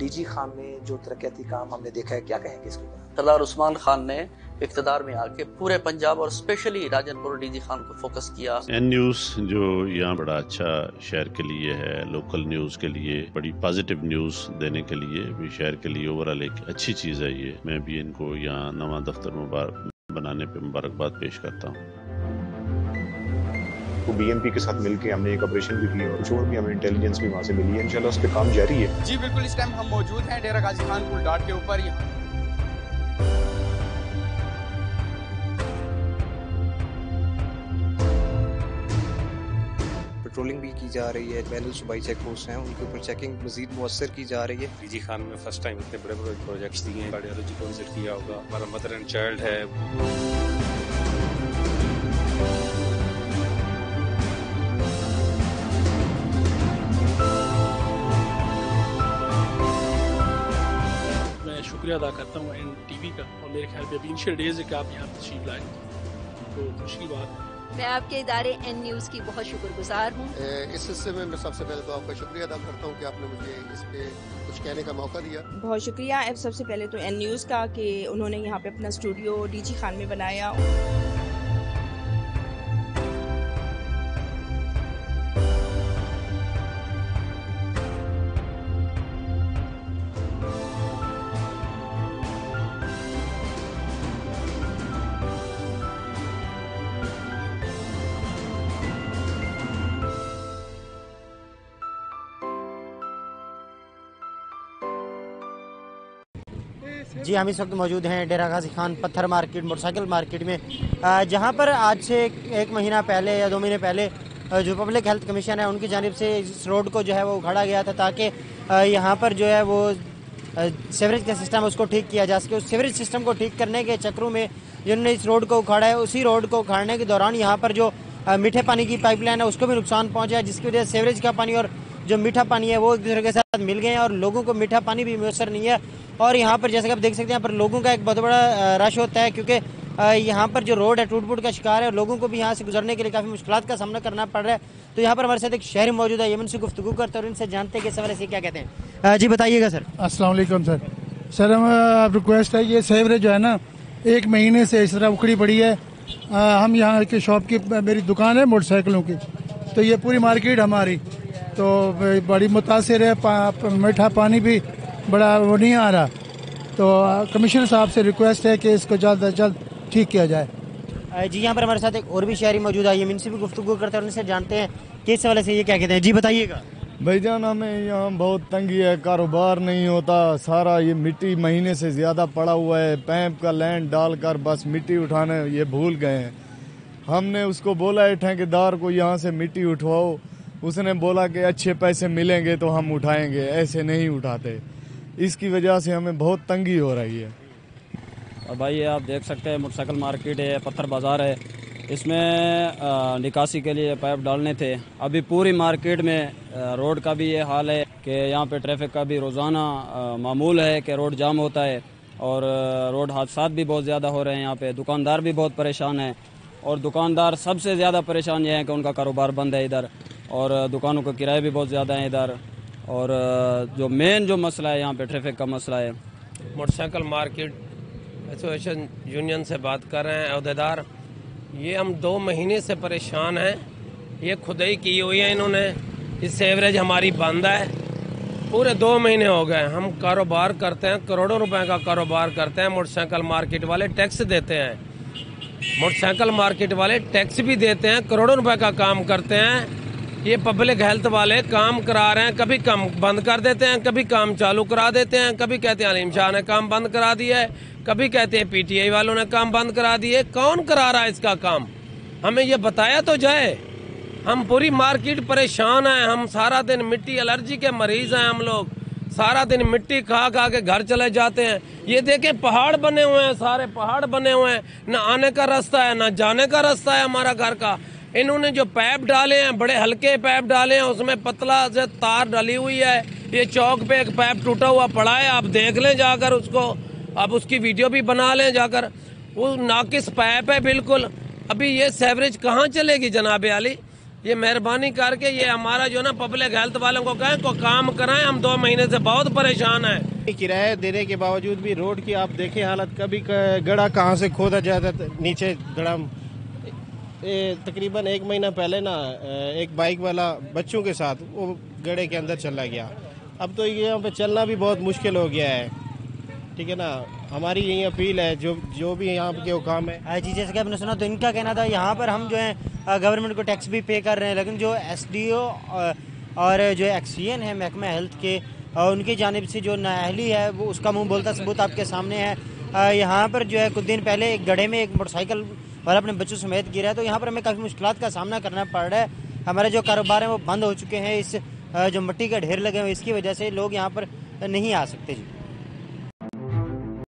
DG Khan ने जो तरक्याती काम हमने देखा है, क्या कहेंगे इसके ऊपर? सरदार उस्मान खान ने इक़्तिदार में आके पूरे पंजाब और स्पेशली राजनपुर डीजी खान को फोकस किया। एन न्यूज़ जो यहाँ बड़ा अच्छा शहर के लिए है, लोकल न्यूज़ के लिए बड़ी पॉजिटिव न्यूज़ देने के लिए भी शहर के लिए ओवरऑल एक अच्छी चीज़ है ये। मैं भी इनको यहाँ नवा दफ्तर बनाने पे मुबारकबाद पेश करता हूँ। तो बीएमपी के साथ मिलकर हमने एक ऑपरेशन भी किया और जो भी हमें इंटेलिजेंस भी वहाँ से मिली है, इंशाल्लाह उस पे काम जारी है। जी बिल्कुल, इस टाइम हम मौजूद हैं डेरा गाजी खान पुल डाट के ऊपर। पेट्रोलिंग भी की जा रही है, बैनल सूबाई चेक पोस्ट हैं उनके ऊपर चेकिंग मजीद मुअस्सर की जा रही है। डीजी खान में फर्स्ट टाइम इतने बड़े बड़े प्रोजेक्ट्स दिए हैं, कार्डियोलॉजी को विजिट किया होगा, हमारा मदर एंड चाइल्ड है। शुक्रिया अदा करता हूँ NTV का, और मेरे ख्याल में अभी इनिशियल डेज है कि आप यहाँ तशरीफ लाए, तो खुशी की बात है। मैं आपके इदारे N न्यूज़ की बहुत शुक्रगुजार हूँ। इस हिस्से में मैं सबसे पहले तो आपका शुक्रिया अदा करता हूँ कि आपने मुझे इस पे कुछ कहने का मौका दिया। बहुत शुक्रिया सबसे पहले तो N न्यूज़ का कि उन्होंने यहाँ पे अपना स्टूडियो डीजी खान में बनाया। जी हम इस वक्त मौजूद हैं डेरा गाजी खान पत्थर मार्केट मोटरसाइकिल मार्केट में, जहां पर आज से एक महीना पहले या 2 महीने पहले जो पब्लिक हेल्थ कमीशन है उनकी जानिब से इस रोड को जो है वो उखाड़ा गया था ताकि यहां पर जो है वो सीवरेज का सिस्टम उसको ठीक किया जा सके। उस सीवरेज सिस्टम को ठीक करने के चक्रों में जिन्होंने इस रोड को उखाड़ा है, उसी रोड को उखाड़ने के दौरान यहाँ पर जो मीठे पानी की पाइपलाइन है उसको भी नुकसान पहुँचा है, जिसकी वजह से सीवरेज का पानी और जो मीठा पानी है वो एक दूसरे के साथ मिल गए हैं और लोगों को मीठा पानी भी मुयसर नहीं है। और यहाँ पर जैसे कि आप देख सकते हैं यहाँ पर लोगों का एक बहुत बड़ा रश होता है, क्योंकि यहाँ पर जो रोड है टूट फूट का शिकार है, लोगों को भी यहाँ से गुजरने के लिए काफ़ी मुश्किलात का सामना करना पड़ रहा है। तो यहाँ पर हमारे साथ एक शहरी मौजूद है, यमन से गुफ्तगू करते हैं और इनसे जानते हैं कि इस हवाले से क्या कहते हैं। जी बताइएगा सर। अस्सलाम वालेकुम सर हम रिक्वेस्ट है, ये सीवरेज जो है ना 1 महीने से इस तरह उखड़ी पड़ी है। हम यहाँ के शॉप की मेरी दुकान है मोटरसाइकिलों की, तो ये पूरी मार्केट हमारी तो बड़ी मुतासिर है, मीठा पानी भी बड़ा वो नहीं आ रहा। तो कमिश्नर साहब से रिक्वेस्ट है कि इसको जल्द अज जल्द ठीक किया जाए। जी यहाँ पर हमारे साथ एक और भी शहरी मौजूद है, हम इनसे भी गुफ्तगू करते हैं और इनसे जानते हैं कि इस हवाले से ये क्या कहते हैं। जी बताइएगा। भाईजान हमें यहाँ बहुत तंगी है, कारोबार नहीं होता, सारा ये मिट्टी महीने से ज़्यादा पड़ा हुआ है, पैप का लैंड डालकर बस मिट्टी उठाने ये भूल गए हैं। हमने उसको बोला है ठेकेदार को यहाँ से मिट्टी उठवाओ, उसने बोला कि अच्छे पैसे मिलेंगे तो हम उठाएंगे, ऐसे नहीं उठाते। इसकी वजह से हमें बहुत तंगी हो रही है। और भाई ये आप देख सकते हैं मोटरसाइकिल मार्केट है, पत्थर बाज़ार है, इसमें निकासी के लिए पाइप डालने थे। अभी पूरी मार्केट में रोड का भी ये हाल है कि यहाँ पे ट्रैफिक का भी रोज़ाना मामूल है कि रोड जाम होता है और रोड हादसात भी बहुत ज़्यादा हो रहे हैं। यहाँ पे दुकानदार भी बहुत परेशान हैं और दुकानदार सबसे ज़्यादा परेशान ये है कि उनका कारोबार बंद है इधर और दुकानों का किराए भी बहुत ज़्यादा हैं इधर। और जो मेन जो मसला है यहाँ पे ट्रैफिक का मसला है। मोटरसाइकिल मार्केट एसोसिएशन यूनियन से बात कर रहे हैं अहदेदार। ये हम 2 महीने से परेशान हैं, ये खुदाई की हुई है इन्होंने, इस सीवरेज हमारी बंद है, पूरे 2 महीने हो गए। हम कारोबार करते हैं, करोड़ों रुपए का कारोबार करते हैं। मोटरसाइकिल मार्केट वाले टैक्स देते हैं, मोटरसाइकिल मार्केट वाले टैक्स भी देते हैं, करोड़ों रुपए का काम करते हैं। ये पब्लिक हेल्थ वाले काम करा रहे हैं, कभी काम बंद कर देते हैं, कभी काम चालू करा देते हैं, कभी कहते हैं अलीम शाह ने काम बंद करा दिया है, कभी कहते हैं PTI वालों ने काम बंद करा दिए। कौन करा रहा है इसका काम? हमें ये बताया तो जाए। हम पूरी मार्केट परेशान हैं, हम सारा दिन मिट्टी एलर्जी के मरीज हैं, हम लोग सारा दिन मिट्टी खा खा के घर चले जाते हैं। ये देखें पहाड़ बने हुए हैं, सारे पहाड़ बने हुए हैं, न आने का रास्ता है न जाने का रास्ता है हमारा घर का। इन्होंने जो पैप डाले हैं बड़े हल्के पैप डाले हैं, उसमें पतला से तार डली हुई है। ये चौक पे एक पैप टूटा हुआ पड़ा है, आप देख लें जाकर उसको, आप उसकी वीडियो भी बना लें जाकर। वो नाकिस पैप है बिल्कुल। अभी ये सीवरेज कहाँ चलेगी जनाब आली? ये मेहरबानी करके ये हमारा जो ना पब्लिक हेल्थ वालों को कहें को काम कराएं, हम 2 महीने से बहुत परेशान हैं। किराया देने के बावजूद भी रोड की आप देखें हालत, कभी गड़ा कहाँ से खोदा जाता था नीचे गड़ा। तकरीबन 1 महीना पहले ना एक बाइक वाला बच्चों के साथ वो गड़े के अंदर चला गया। अब तो यहाँ पे चलना भी बहुत मुश्किल हो गया है, ठीक है ना। हमारी यही अपील है जो भी यहाँ के हुकाम है। जी जैसे कि आपने सुना तो इनका कहना था यहाँ पर हम जो है गवर्नमेंट को टैक्स भी पे कर रहे हैं, लेकिन जो SDO और जो एक्सीएन है महकमा हेल्थ के उनकी जानिब से जो नाअहली है वो उसका मुंह बोलता सबूत आपके सामने है। यहाँ पर जो है कुछ दिन पहले एक गड्ढे में एक मोटरसाइकिल वाला अपने बच्चों समेत गिरा है, तो यहाँ पर हमें काफ़ी मुश्किलात का सामना करना पड़ रहा है। हमारे जो कारोबार हैं वो बंद हो चुके हैं, इस जो मिट्टी के ढेर लगे हुए इसकी वजह से लोग यहाँ पर नहीं आ सकते। जी